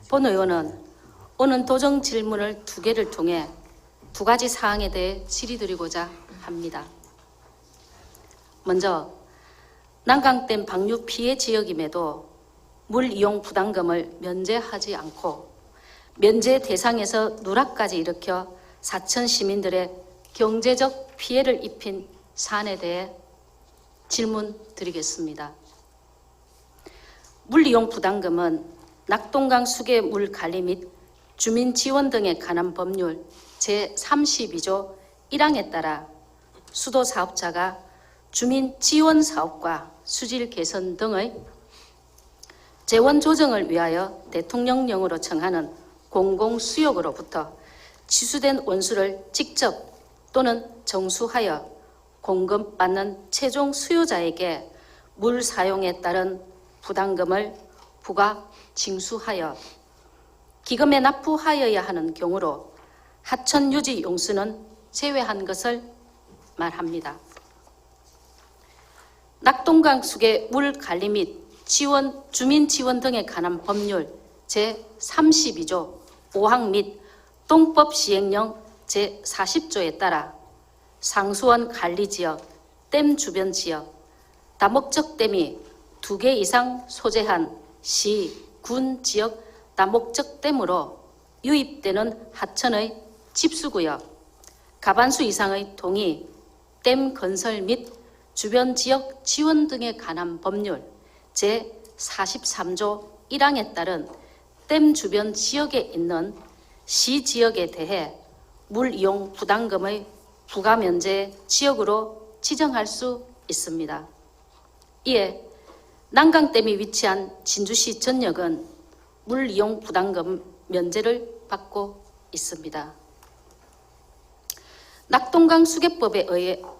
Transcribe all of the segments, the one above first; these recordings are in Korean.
본 의원은 오는 도정 질문을 2개를 통해 2가지 사항에 대해 질의드리고자 합니다. 먼저 난강댐 방류 피해 지역임에도 물 이용 부담금을 면제하지 않고 면제 대상에서 누락까지 일으켜 사천 시민들의 경제적 피해를 입힌 사안에 대해 질문 드리겠습니다. 물 이용 부담금은 낙동강 수계 물 관리 및 주민 지원 등에 관한 법률 제32조 1항에 따라 수도 사업자가 주민 지원 사업과 수질 개선 등의 재원 조정을 위하여 대통령령으로 정하는 공공수역으로부터 취수된 원수를 직접 또는 정수하여 공급받는 최종 수요자에게 물 사용에 따른 부담금을 부과 징수하여 기금에 납부하여야 하는 경우로 하천 유지 용수는 제외한 것을 말합니다. 낙동강 수계 물 관리 및 지원, 주민 지원 등에 관한 법률 제32조 5항 및 동법 시행령 제40조에 따라 상수원 관리지역, 댐 주변 지역, 다목적 댐이 2개 이상 소재한 시, 군 지역 다목적 댐으로 유입되는 하천의 집수구역, 가반수 이상의 동의, 댐 건설 및 주변 지역 지원 등에 관한 법률 제43조 1항에 따른 댐 주변 지역에 있는 시 지역에 대해 물 이용 부담금의 부과 면제 지역으로 지정할 수 있습니다. 이에 난강댐이 위치한 진주시 전역은 물 이용 부담금 면제를 받고 있습니다. 낙동강 수계법에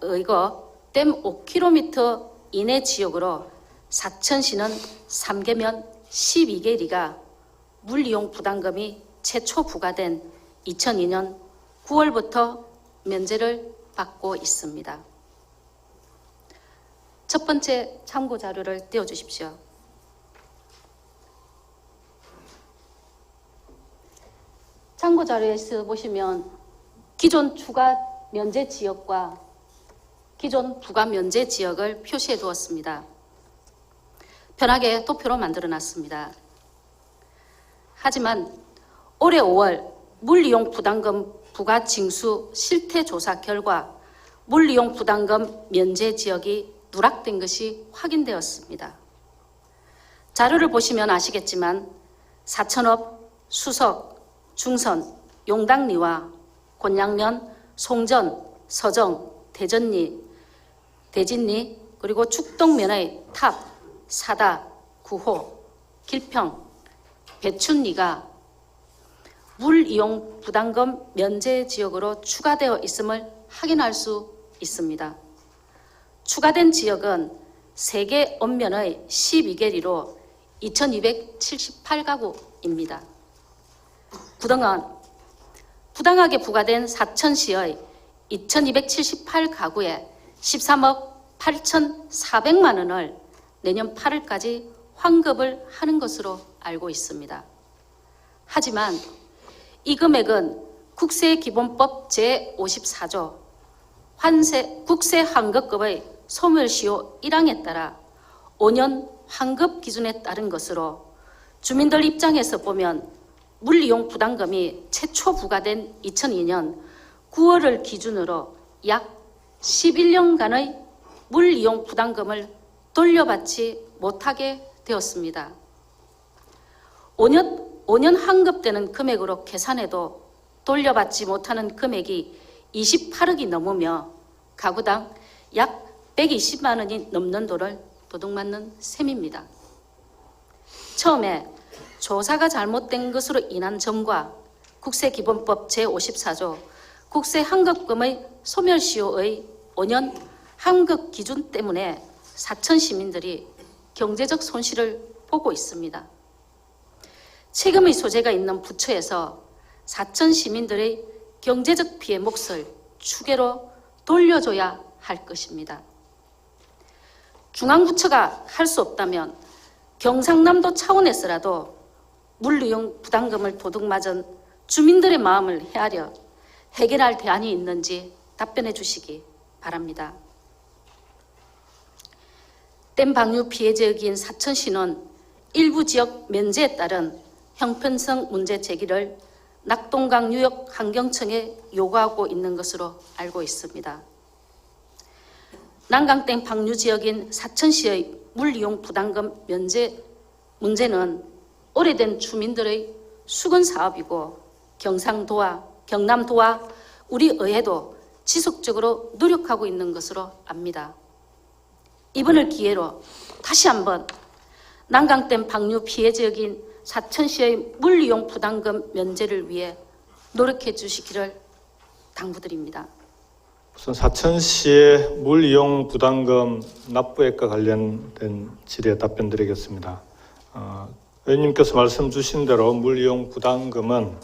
의거 댐 5km 이내 지역으로 사천시는 3개면 12개리가 물 이용 부담금이 최초 부과된 2002년 9월부터 면제를 받고 있습니다. 첫 번째 참고 자료를 띄워주십시오. 참고 자료에서 보시면 기존 추가 면제 지역과 기존 부과 면제 지역을 표시해 두었습니다. 편하게 도표로 만들어 놨습니다. 하지만 올해 5월 물이용 부담금 부과 징수 실태 조사 결과 물이용 부담금 면제 지역이 누락된 것이 확인되었습니다. 자료를 보시면 아시겠지만 사천읍, 수석, 중선, 용당리와 곤양면, 송전, 서정, 대전리, 대진리, 그리고 축동면의 탑, 사다, 구호, 길평, 배춘리가 물이용 부담금 면제 지역으로 추가되어 있음을 확인할 수 있습니다. 추가된 지역은 세계 언면의 12개리로 2278가구입니다. 구등은 부당하게 부과된 사천시의 2278가구에 13억 8,400만 원을 내년 8월까지 환급을 하는 것으로 알고 있습니다. 하지만 이 금액은 국세기본법 제54조 국세환급급의 소멸시효 1항에 따라 5년 환급 기준에 따른 것으로 주민들 입장에서 보면 물이용 부담금이 최초 부과된 2002년 9월을 기준으로 약 11년간의 물이용 부담금을 돌려받지 못하게 되었습니다. 5년 환급되는 금액으로 계산해도 돌려받지 못하는 금액이 28억이 넘으며 가구당 약 120만 원이 넘는 돈을 도둑맞는 셈입니다. 처음에 조사가 잘못된 것으로 인한 점과 국세기본법 제54조 국세환급금의 소멸시효의 5년 환급 기준 때문에 사천 시민들이 경제적 손실을 보고 있습니다. 책임의 소재가 있는 부처에서 사천 시민들의 경제적 피해 몫을 추계로 돌려줘야 할 것입니다. 중앙부처가 할 수 없다면 경상남도 차원에서라도 물이용 부담금을 도둑맞은 주민들의 마음을 헤아려 해결할 대안이 있는지 답변해 주시기 바랍니다. 댐 방류 피해 지역인 사천시는 일부 지역 면제에 따른 형편성 문제 제기를 낙동강 유역 환경청에 요구하고 있는 것으로 알고 있습니다. 난강댐 방류 지역인 사천시의 물이용 부담금 면제 문제는 오래된 주민들의 수건 사업이고 경상도와 경남도와 우리 의회도 지속적으로 노력하고 있는 것으로 압니다. 이번을 기회로 다시 한번 난강댐 방류 피해 지역인 사천시의 물이용 부담금 면제를 위해 노력해 주시기를 당부드립니다. 우선 사천시의 물이용 부담금 납부액과 관련된 질의에 답변드리겠습니다. 의원님께서 말씀 주신 대로 물이용 부담금은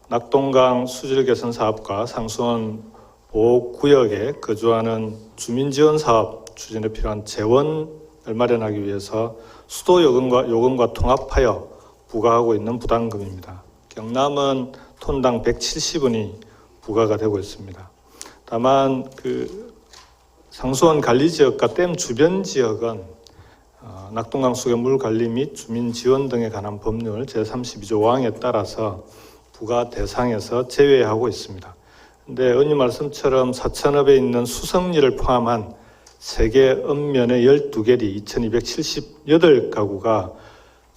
낙동강 수질 개선 사업과 상수원 보호구역에 거주하는 주민지원 사업 추진에 필요한 재원을 마련하기 위해서 수도 요금과 통합하여 부과하고 있는 부담금입니다. 경남은 톤당 170원이 부과가 되고 있습니다. 다만 상수원 관리지역과 댐 주변 지역은 낙동강 수계 물 관리 및 주민 지원 등에 관한 법률 제32조 5항에 따라서 부과 대상에서 제외하고 있습니다. 그런데 의원님 말씀처럼 사천읍에 있는 수성리를 포함한 세계 읍면의 12개리 2278가구가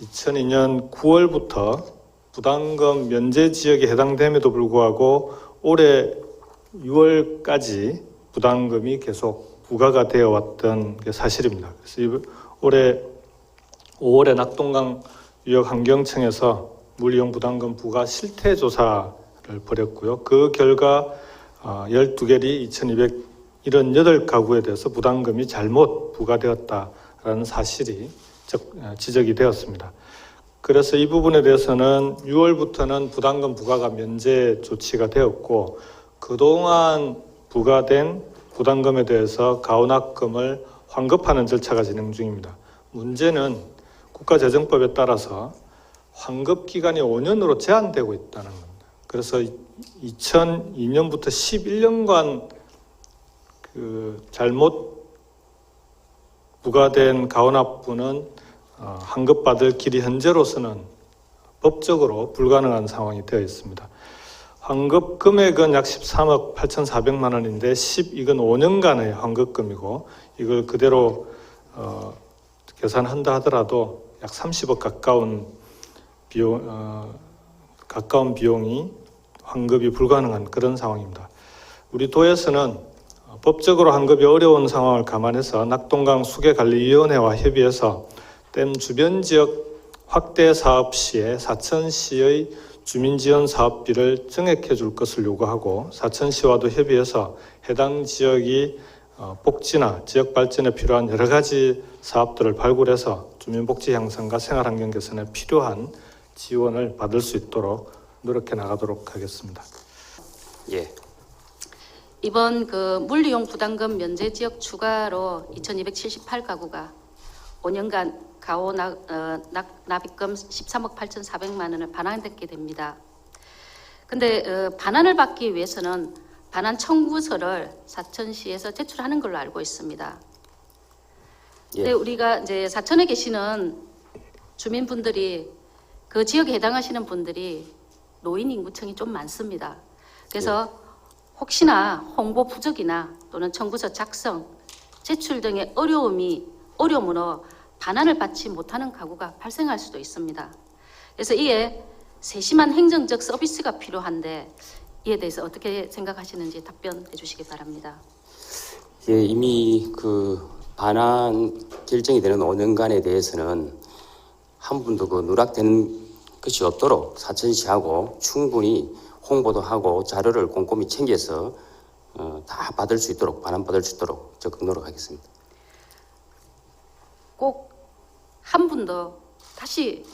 2002년 9월부터 부담금 면제 지역에 해당됨에도 불구하고 올해 6월까지 부담금이 계속 부과가 되어 왔던 게 사실입니다. 그래서 올해 5월에 낙동강 유역환경청에서 물이용 부담금 부과 실태 조사를 벌였고요. 그 결과 12개리 2278가구에 대해서 부담금이 잘못 부과되었다라는 사실이 지적이 되었습니다. 그래서 이 부분에 대해서는 6월부터는 부담금 부과가 면제 조치가 되었고 그동안 부과된 부담금에 대해서 가오납금을 환급하는 절차가 진행 중입니다. 문제는 국가재정법에 따라서 환급 기간이 5년으로 제한되고 있다는 겁니다. 그래서 2002년부터 11년간 잘못 부과된 가오납부는 환급받을 길이 현재로서는 법적으로 불가능한 상황이 되어 있습니다. 환급 금액은 약 13억 8,400만 원인데 이건 5년간의 환급금이고 이걸 그대로 계산한다 하더라도 약 30억 가까운 비용이 환급이 불가능한 그런 상황입니다. 우리 도에서는 법적으로 환급이 어려운 상황을 감안해서 낙동강 수계관리위원회와 협의해서 댐 주변 지역 확대 사업 시에 사천시의 주민지원 사업비를 증액해 줄 것을 요구하고 사천시와도 협의해서 해당 지역이 복지나 지역 발전에 필요한 여러 가지 사업들을 발굴해서 주민복지 향상과 생활환경 개선에 필요한 지원을 받을 수 있도록 노력해 나가도록 하겠습니다. 예. 이번 물이용 부담금 면제 지역 추가로 2278가구가 5년간 가오 납입금 13억 8,400만 원을 반환받게 됩니다. 근데 반환을 받기 위해서는 반환 청구서를 사천시에서 제출하는 걸로 알고 있습니다. 근데 우리가 이제 사천에 계시는 주민분들이 그 지역에 해당하시는 분들이 노인 인구층이 좀 많습니다. 그래서 혹시나 홍보 부족이나 또는 청구서 작성, 제출 등의 어려움으로 반환을 받지 못하는 가구가 발생할 수도 있습니다. 그래서 이에 세심한 행정적 서비스가 필요한데 이에 대해서 어떻게 생각하시는지 답변해 주시기 바랍니다. 예, 이미 반환 결정이 되는 5년간에 대해서는 한 분도 누락되는 것이 없도록 사천시하고 충분히 홍보도 하고 자료를 꼼꼼히 챙겨서 다 받을 수 있도록 반환받을 수 있도록 적극 노력하겠습니다. 꼭 한 분도 다시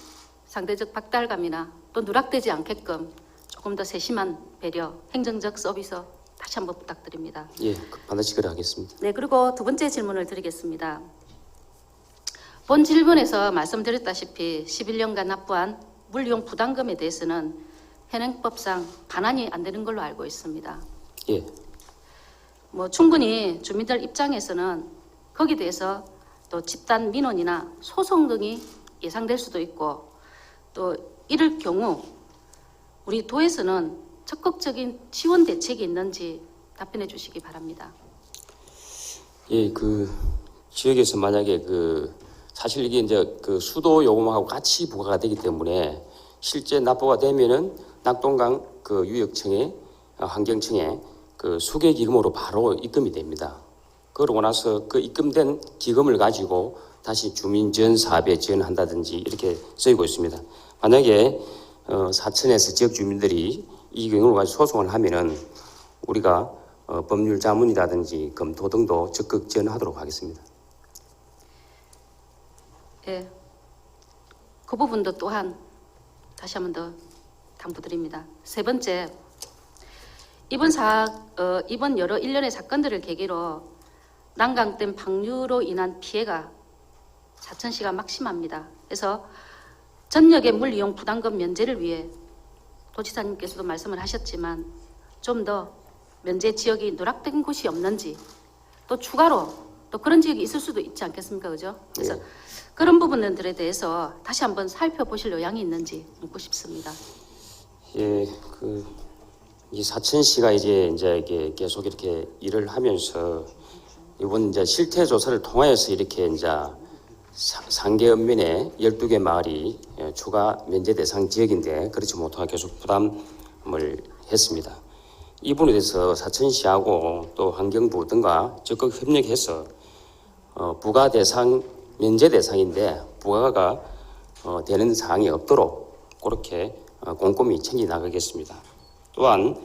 상대적 박탈감이나 또 누락되지 않게끔 조금 더 세심한 배려, 행정적 서비스 다시 한번 부탁드립니다. 예, 반드시 그러하겠습니다. 네, 그리고 두 번째 질문을 드리겠습니다. 본 질문에서 말씀드렸다시피 11년간 납부한 물이용 부담금에 대해서는 현행법상 반환이 안 되는 걸로 알고 있습니다. 예, 뭐 충분히 주민들 입장에서는 거기에 대해서 또 집단 민원이나 소송 등이 예상될 수도 있고, 또 이럴 경우 우리 도에서는 적극적인 지원 대책이 있는지 답변해 주시기 바랍니다. 예, 그 지역에서 만약에 사실 이게 이제 수도 요금하고 같이 부과가 되기 때문에 실제 납부가 되면은 낙동강 유역청에 환경청에 수계 기금으로 바로 입금이 됩니다. 그러고 나서 입금된 기금을 가지고 다시 주민 지원 사업에 지원한다든지 이렇게 쓰이고 있습니다. 만약에 사천에서 지역 주민들이 이 경우를 가지고 소송을 하면은 우리가 법률 자문이라든지 검토 등도 적극 지원하도록 하겠습니다. 예, 그 부분도 또한 다시 한 번 더 당부드립니다. 세 번째, 이번 여러 일련의 사건들을 계기로 난강댐 방류로 인한 피해가 사천시가 막심합니다. 그래서 전역의 물이용 부담금 면제를 위해 도지사님께서도 말씀을 하셨지만 좀 더 면제 지역이 누락된 곳이 없는지, 또 추가로 또 그런 지역이 있을 수도 있지 않겠습니까? 그죠? 그래서 네. 그런 부분들에 대해서 다시 한번 살펴보실 의향이 있는지 묻고 싶습니다. 예, 이 사천시가 이제 이게 계속 이렇게 일을 하면서 이번 이제 실태 조사를 통하여서 이렇게 이제 상계 읍면에 12개 마을이 추가 면제 대상 지역인데 그렇지 못하게 계속 부담을 했습니다. 이 부분에 대해서 사천시하고 또 환경부 등과 적극 협력해서 부과 대상, 면제 대상인데 부과가 되는 사항이 없도록 그렇게 꼼꼼히 챙겨 나가겠습니다. 또한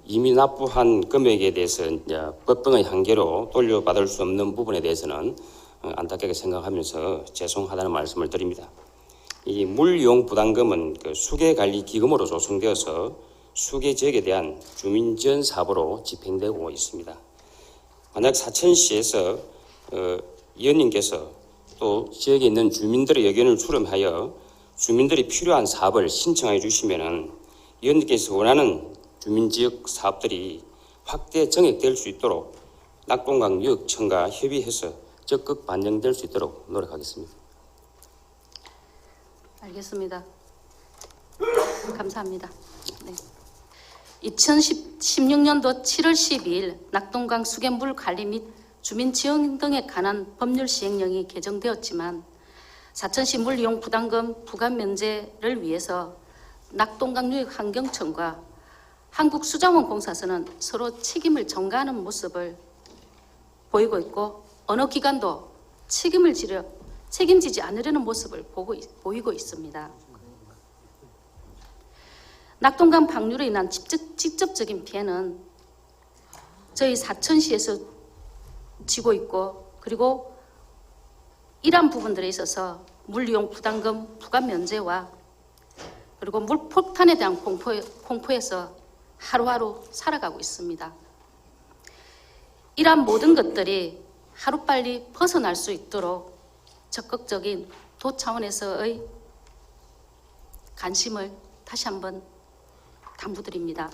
이미 납부한 금액에 대해서 이제 법 등의 한계로 돌려받을 수 없는 부분에 대해서는 안타깝게 생각하면서 죄송하다는 말씀을 드립니다. 이 물이용 부담금은 수계관리 기금으로 조성되어서 수계 지역에 대한 주민 지원 사업으로 집행되고 있습니다. 만약 사천시에서 의원님께서 또 지역에 있는 주민들의 의견을 수렴하여 주민들이 필요한 사업을 신청해 주시면은 의원님께서 원하는 주민지역 사업들이 확대 정액될 수 있도록 낙동강 유역청과 협의해서 적극 반영될 수 있도록 노력하겠습니다. 알겠습니다. 감사합니다. 네. 2016년도 7월 12일 낙동강 수돗물 관리 및 주민 지원 등에 관한 법률 시행령이 개정되었지만 사천시 물이용 부담금 부과 면제를 위해서 낙동강 유역 환경청과 한국수자원공사서는 서로 책임을 전가하는 모습을 보이고 있고 어느 기관도 책임지지 않으려는 모습을 보이고 있습니다. 낙동강 방류로 인한 직접적인 피해는 저희 사천시에서 지고 있고, 그리고 이러한 부분들에 있어서 물이용 부담금 부과 면제와 그리고 물폭탄에 대한 공포에서 하루하루 살아가고 있습니다. 이러한 모든 것들이 하루빨리 벗어날 수 있도록 적극적인 도 차원에서의 관심을 다시 한번 당부드립니다.